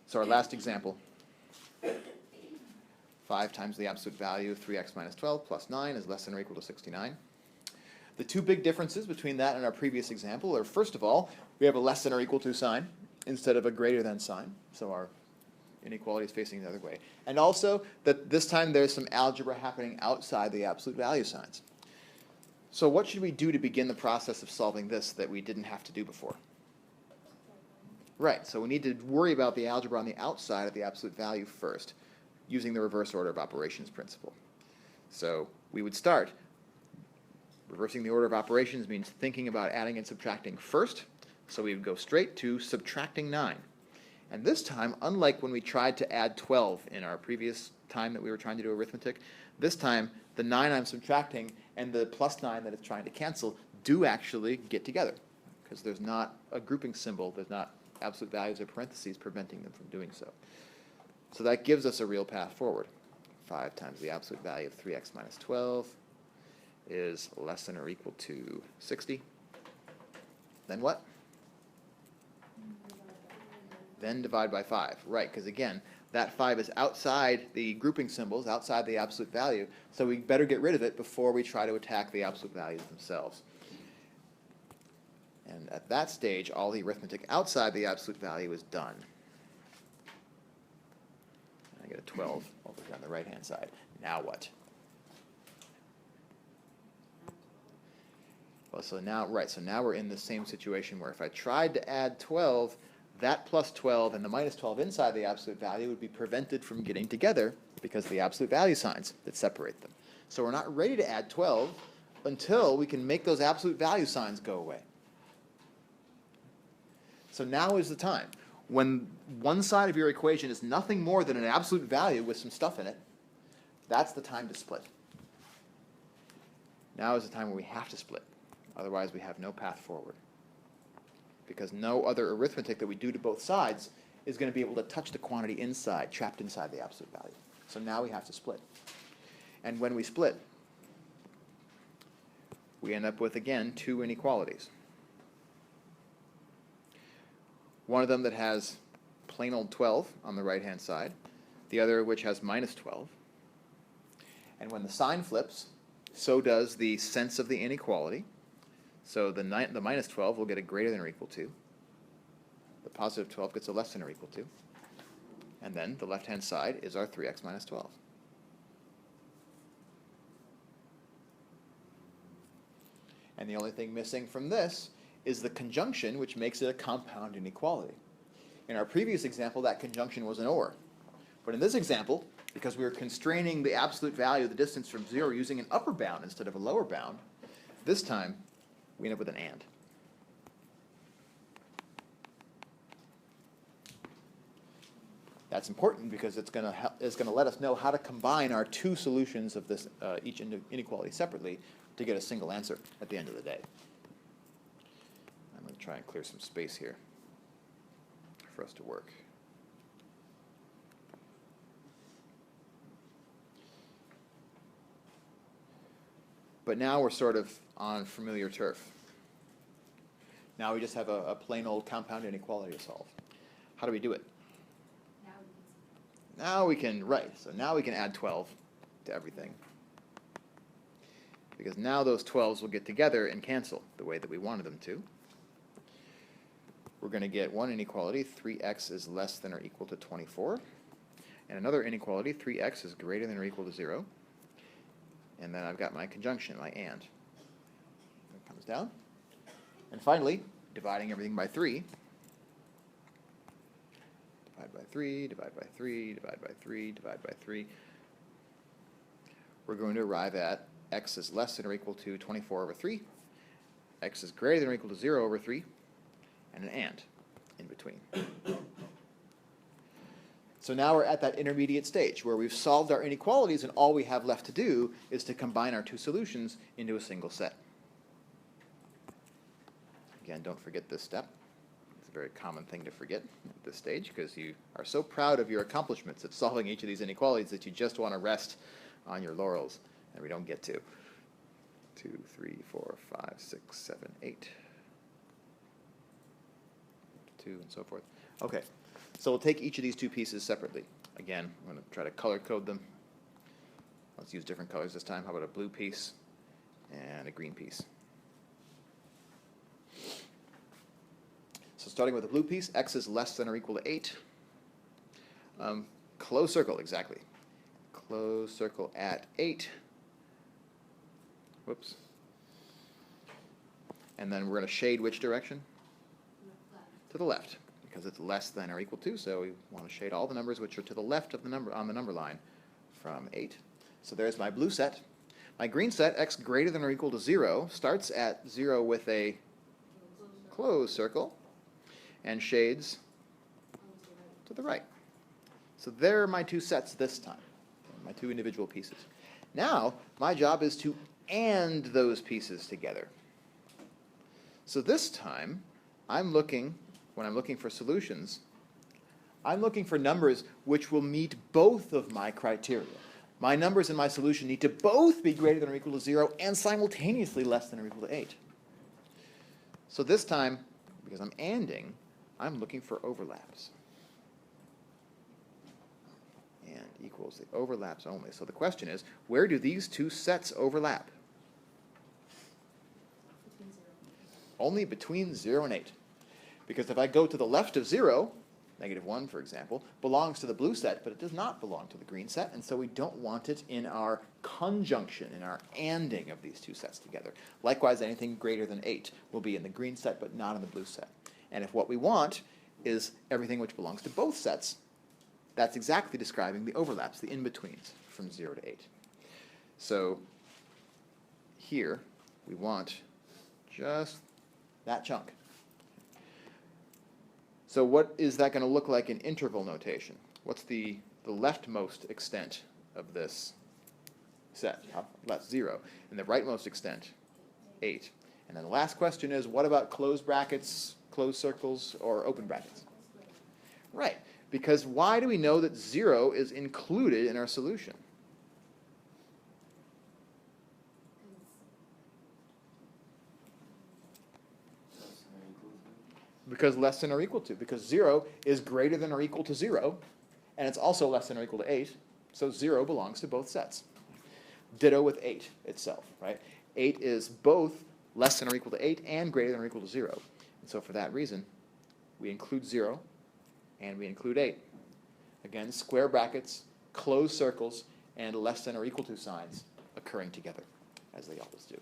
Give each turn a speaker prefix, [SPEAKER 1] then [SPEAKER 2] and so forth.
[SPEAKER 1] So our last example, 5 times the absolute value of 3x minus 12 plus 9 is less than or equal to 69. The two big differences between that and our previous example are, first of all, we have a less than or equal to sign instead of a greater than sign, so our inequality is facing the other way. And also that this time there's some algebra happening outside the absolute value signs. So what should we do to begin the process of solving this that we didn't have to do before? Right, so we need to worry about the algebra on the outside of the absolute value first, using the reverse order of operations principle. So we would start. Reversing the order of operations means thinking about adding and subtracting first, so we would go straight to subtracting 9. And this time, unlike when we tried to add 12 in our previous time that we were trying to do arithmetic, this time the 9 I'm subtracting and the plus 9 that it's trying to cancel do actually get together, because there's not a grouping symbol, there's not absolute values or parentheses preventing them from doing so. So that gives us a real path forward. 5 times the absolute value of 3x minus 12 is less than or equal to 60. Then what? Then divide by 5. Right, because again, that 5 is outside the grouping symbols, outside the absolute value, so we better get rid of it before we try to attack the absolute values themselves. And at that stage, all the arithmetic outside the absolute value is done. I get a 12 over here on the right-hand side. Now what? Well, so now we're in the same situation where if I tried to add 12, that plus 12 and the minus 12 inside the absolute value would be prevented from getting together because of the absolute value signs that separate them. So we're not ready to add 12 until we can make those absolute value signs go away. So now is the time. When one side of your equation is nothing more than an absolute value with some stuff in it, that's the time to split. Now is the time where we have to split. Otherwise, we have no path forward. Because no other arithmetic that we do to both sides is going to be able to touch the quantity inside, trapped inside the absolute value. So now we have to split. And when we split, we end up with, again, two inequalities. One of them that has plain old 12 on the right-hand side, the other which has minus 12. And when the sign flips, so does the sense of the inequality. So the minus 12 will get a greater than or equal to. The positive 12 gets a less than or equal to. And then the left-hand side is our 3x minus 12. And the only thing missing from this is the conjunction, which makes it a compound inequality. In our previous example, that conjunction was an or. But in this example, because we were constraining the absolute value of the distance from 0 using an upper bound instead of a lower bound, this time we end up with an and. That's important because it's going to let us know how to combine our two solutions of this each inequality separately to get a single answer at the end of the day. I'm going to try and clear some space here for us to work. But now we're sort of on familiar turf. Now we just have a plain old compound inequality to solve. How do we do it? Now we can, right, so now we can add 12 to everything. Because now those 12s will get together and cancel the way that we wanted them to. We're going to get one inequality, 3x is less than or equal to 24. And another inequality, 3x is greater than or equal to 0. And then I've got my conjunction, my and. It comes down. And finally, dividing everything by 3. Divide by 3, divide by 3, divide by 3, divide by 3. We're going to arrive at x is less than or equal to 24 over 3. X is greater than or equal to 0 over 3. And an and in between. So now we're at that intermediate stage where we've solved our inequalities and all we have left to do is to combine our two solutions into a single set. Again, don't forget this step. It's a very common thing to forget at this stage because you are so proud of your accomplishments at solving each of these inequalities that you just want to rest on your laurels, and we don't get to. 2, 3, 4, 5, 6, 7, 8. 2, and so forth. Okay. So we'll take each of these two pieces separately. Again, I'm going to try to color code them. Let's use different colors this time. How about a blue piece and a green piece? So starting with the blue piece, x is less than or equal to 8. Closed circle, exactly. Closed circle at 8. Whoops. And then we're going to shade which direction? To the left, because it's less than or equal to, so we want to shade all the numbers which are to the left of the number on the number line from 8. So there's my blue set. My green set, x greater than or equal to 0, starts at 0 with a closed circle and shades to the right. So there are my two sets this time, my two individual pieces. Now, my job is to AND those pieces together. So this time, when I'm looking for solutions, I'm looking for numbers which will meet both of my criteria. My numbers in my solution need to both be greater than or equal to 0 and simultaneously less than or equal to 8. So this time, because I'm ANDing, I'm looking for overlaps. And equals the overlaps only. So the question is, where do these two sets overlap? Only between 0 and 8. Because if I go to the left of 0, -1, for example, belongs to the blue set, but it does not belong to the green set, and so we don't want it in our conjunction, in our ANDing of these two sets together. Likewise, anything greater than 8 will be in the green set, but not in the blue set. And if what we want is everything which belongs to both sets, that's exactly describing the overlaps, the in-betweens, from 0 to 8. So here, we want just that chunk. So what is that going to look like in interval notation? What's the leftmost extent of this set? That's 0. And the rightmost extent, 8. And then the last question is, what about closed brackets, closed circles, or open brackets? Right. Because why do we know that 0 is included in our solution? Because less than or equal to. Because 0 is greater than or equal to 0, and it's also less than or equal to 8, so 0 belongs to both sets. Ditto with 8 itself, right? 8 is both less than or equal to 8 and greater than or equal to 0. And so for that reason, we include 0 and we include 8. Again, square brackets, closed circles, and less than or equal to signs occurring together, as they always do.